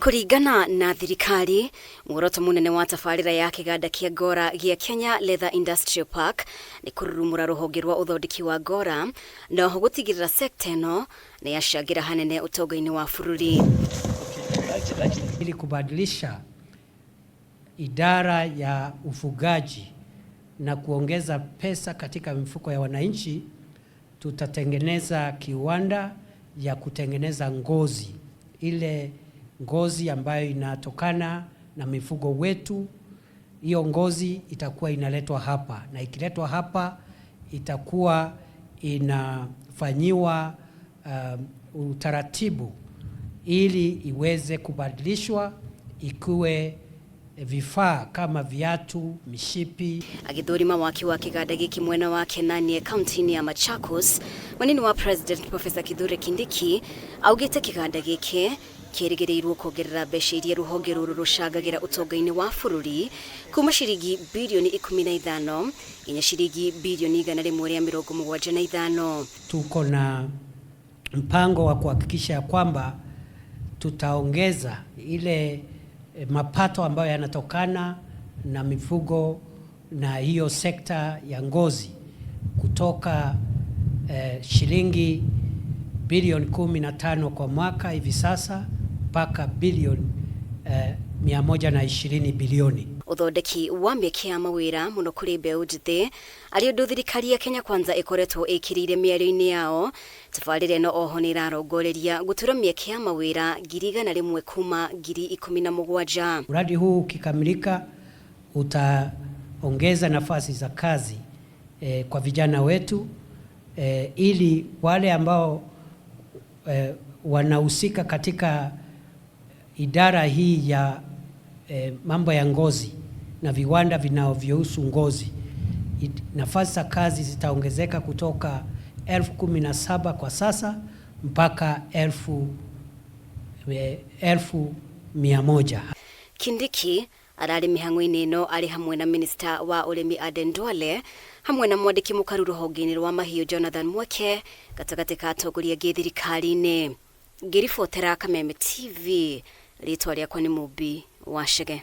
Kuringana na thirikari, muoroto munene wa tabarĩra ya kĩganda kĩa Gora gĩa Kenya Leather Industrial Park ni kururumura rũhonge rwa ũthondeki wa Gora na gutigirira sekta ĩno ni yacangĩra hanene ũtonga-inĩ wa bũrũri. Ili kubadilisha idara ya ufugaji na kuongeza pesa katika mifuko ya wananchi, tutatengeneza kiwanda ya kutengeneza ngozi, ile ngozi ambayo inatokana na mifugo wetu. Hiyo ngozi itakuwa inaletwa hapa, na ikiletwa hapa itakuwa inafanyiwa utaratibu ili iweze kubadilishwa ikuwe vifaa kama viatu, mishipi. Agithurima waki wa kiganda giki mwena wa Kenanie kaunti ya Machakos, munini wa President Professor Kithure Kindiki augite kiganda giki kĩrĩgĩrĩirwo kuongerera mbeca iria rũhonge rũrũ rũcangagĩra ũtonga-inĩ wa bũrũri kuma ciringi bilioni 15 nginya ciringi bilioni 175. Tuko na mpango wa kuhakikisha kwamba tutaongeza ile mapato ambayo yanatokana na mifugo na hiyo sekta ya ngozi kutoka shilingi bilioni 15 kwa mwaka hivi sasa mpaka bilioni 120 bilioni. Uthondeki wa mĩeke ya mawĩra mũno kũrĩ mbeũ njĩthĩ arĩ ũndũ thirikari ya Kenya Kwanza ĩkoretwo ĩkĩrĩire mĩario-inĩ yao. Tabarĩra ĩno oho nĩ ĩrarongoreria gũtura mĩeke ya mawĩra 100,000 kuma 17,000. Mradi huu ukikamilika utaongeza nafasi za kazi kwa vijana wetu, ili wale ambao wanahusika katika idara hii ya mambo ya ngozi na viwanda vinavyohusu ngozi, nafasi za kazi zitaongezeka kutoka 17,000 kwa sasa mpaka 1,100. Kindiki arari mĩhang'o-inĩ ĩno arĩ hamwe na Minister wa ũrĩmi Aden Duale hamwe na mwandĩki mũkaru rũhonge-inĩ rwa mahiũ Jonathan Mweke gatagatĩ ka atongoria thirikari-inĩ. Ngĩribotera Kameme TV, rĩtwa rĩakwa nĩ Mũmbi wa Chege.